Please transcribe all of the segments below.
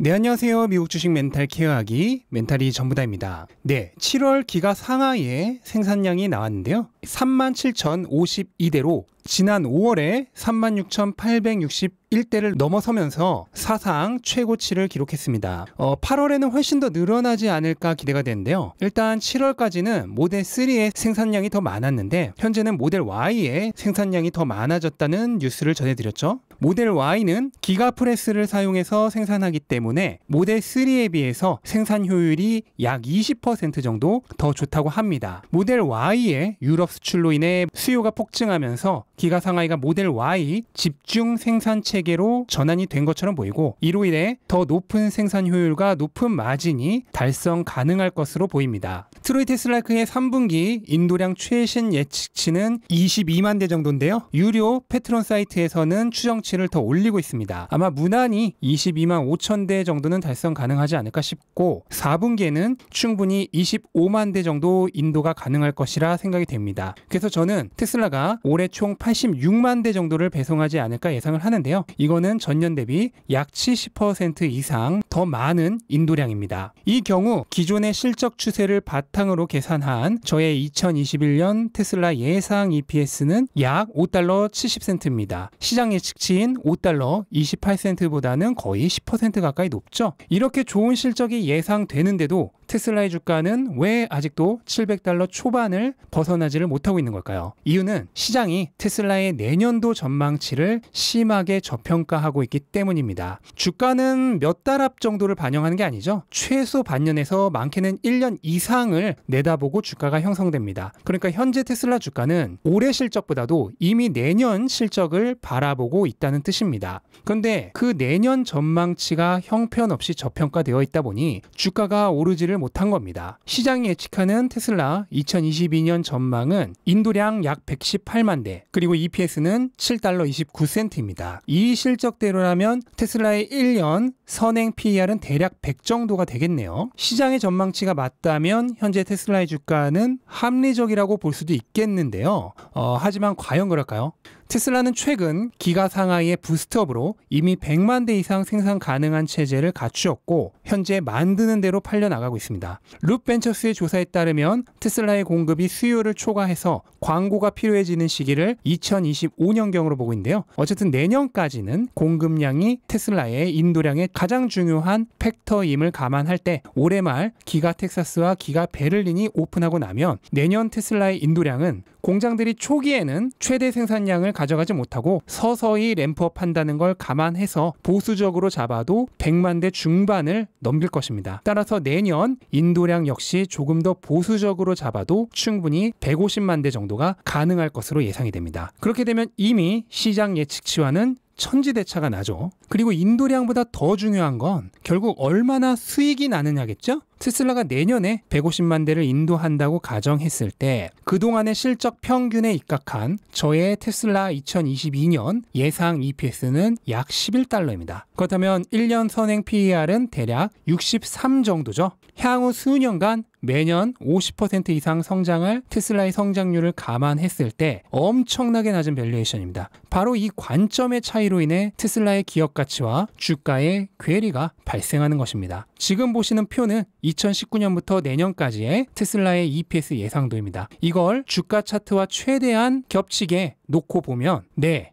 네, 안녕하세요. 미국 주식 멘탈 케어하기 멘탈이 전부다입니다. 네, 7월 기가 상하이의 생산량이 나왔는데요. 37,052대로 지난 5월에 36,861대를 넘어서면서 사상 최고치를 기록했습니다. 8월에는 훨씬 더 늘어나지 않을까 기대가 되는데요. 일단 7월까지는 모델 3의 생산량이 더 많았는데 현재는 모델 Y의 생산량이 더 많아졌다는 뉴스를 전해드렸죠. 모델 Y는 기가프레스를 사용해서 생산하기 때문에 모델 3에 비해서 생산 효율이 약 20% 정도 더 좋다고 합니다. 모델 Y의 유럽 수출로 인해 수요가 폭증하면서 기가 상하이가 모델 Y 집중 생산 체계로 전환이 된 것처럼 보이고, 이로 인해 더 높은 생산 효율과 높은 마진이 달성 가능할 것으로 보입니다. 트로이 테슬라크의 3분기 인도량 최신 예측치는 22만 대 정도인데요. 유료 패트론 사이트에서는 추정치를 더 올리고 있습니다. 아마 무난히 22만 5천 대 정도는 달성 가능하지 않을까 싶고, 4분기에는 충분히 25만 대 정도 인도가 가능할 것이라 생각이 됩니다. 그래서 저는 테슬라가 올해 총 86만 대 정도를 배송하지 않을까 예상을 하는데요. 이거는 전년 대비 약 70% 이상 더 많은 인도량입니다. 이 경우 기존의 실적 추세를 바탕으로 계산한 저의 2021년 테슬라 예상 EPS는 약 5달러 70센트입니다. 시장 예측치인 5달러 28센트보다는 거의 10% 가까이 높죠. 이렇게 좋은 실적이 예상되는데도 테슬라의 주가는 왜 아직도 700달러 초반을 벗어나지를 못하고 있는 걸까요? 이유는 시장이 테슬라의 내년도 전망치를 심하게 저평가하고 있기 때문입니다. 주가는 몇 달 앞 정도를 반영하는 게 아니죠. 최소 반년에서 많게는 1년 이상을 내다보고 주가가 형성됩니다. 그러니까 현재 테슬라 주가는 올해 실적보다도 이미 내년 실적을 바라보고 있다는 뜻입니다. 그런데 그 내년 전망치가 형편없이 저평가되어 있다 보니 주가가 오르지를 못한 겁니다. 시장이 예측하는 테슬라 2022년 전망은 인도량 약 118만 대, 그리고 EPS는 7달러 29센트입니다. 이 실적대로라면 테슬라의 1년 선행 PER은 대략 100 정도가 되겠네요. 시장의 전망치가 맞다면 현재 테슬라의 주가는 합리적이라고 볼 수도 있겠는데요. 하지만 과연 그럴까요? 테슬라는 최근 기가 상하이의 부스트업으로 이미 100만 대 이상 생산 가능한 체제를 갖추었고 현재 만드는 대로 팔려나가고 있습니다. 룹벤처스의 조사에 따르면 테슬라의 공급이 수요를 초과해서 광고가 필요해지는 시기를 2025년경으로 보고 있는데요. 어쨌든 내년까지는 공급량이 테슬라의 인도량의 가장 중요한 팩터임을 감안할 때 올해 말 기가 텍사스와 기가 베를린이 오픈하고 나면 내년 테슬라의 인도량은 공장들이 초기에는 최대 생산량을 가져가지 못하고 서서히 램프업 한다는 걸 감안해서 보수적으로 잡아도 100만 대 중반을 넘길 것입니다. 따라서 내년 인도량 역시 조금 더 보수적으로 잡아도 충분히 150만 대 정도가 가능할 것으로 예상이 됩니다. 그렇게 되면 이미 시장 예측치와는 천지대차가 나죠. 그리고 인도량보다 더 중요한 건 결국 얼마나 수익이 나느냐겠죠? 테슬라가 내년에 150만 대를 인도한다고 가정했을 때 그동안의 실적 평균에 입각한 저의 테슬라 2022년 예상 EPS는 약 11달러입니다. 그렇다면 1년 선행 PER은 대략 63 정도죠. 향후 수년간 매년 50% 이상 성장할 테슬라의 성장률을 감안했을 때 엄청나게 낮은 밸류에이션입니다. 바로 이 관점의 차이로 인해 테슬라의 기업 가치와 주가의 괴리가 발생하는 것입니다. 지금 보시는 표는 2019년부터 내년까지의 테슬라의 EPS 예상도입니다. 이걸 주가 차트와 최대한 겹치게 놓고 보면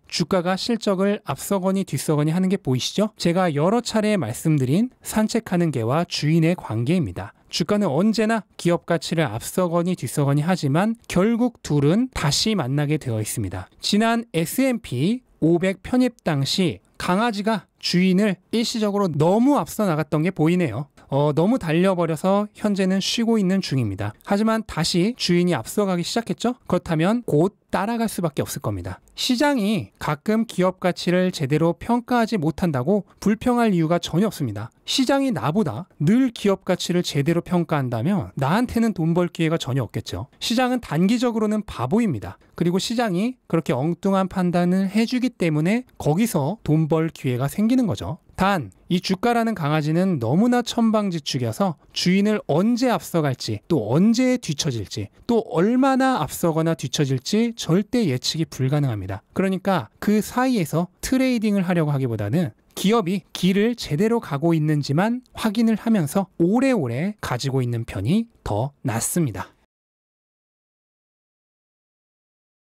주가가 실적을 앞서거니 뒤서거니 하는 게 보이시죠? 제가 여러 차례 말씀드린 산책하는 개와 주인의 관계입니다. 주가는 언제나 기업 가치를 앞서거니 뒤서거니 하지만 결국 둘은 다시 만나게 되어 있습니다. 지난 S&P 500 편입 당시 강아지가 주인을 일시적으로 너무 앞서 나갔던 게 보이네요. 너무 달려버려서 현재는 쉬고 있는 중입니다. 하지만 다시 주인이 앞서가기 시작했죠? 그렇다면 곧 따라갈 수밖에 없을 겁니다. 시장이 가끔 기업 가치를 제대로 평가하지 못한다고 불평할 이유가 전혀 없습니다. 시장이 나보다 늘 기업 가치를 제대로 평가한다면 나한테는 돈 벌 기회가 전혀 없겠죠. 시장은 단기적으로는 바보입니다. 그리고 시장이 그렇게 엉뚱한 판단을 해주기 때문에 거기서 돈 벌 기회가 생기는 거죠. 단, 이 주가라는 강아지는 너무나 천방지축이어서 주인을 언제 앞서갈지, 또 언제 뒤처질지, 또 얼마나 앞서거나 뒤처질지 절대 예측이 불가능합니다. 그러니까 그 사이에서 트레이딩을 하려고 하기보다는 기업이 길을 제대로 가고 있는지만 확인을 하면서 오래오래 가지고 있는 편이 더 낫습니다.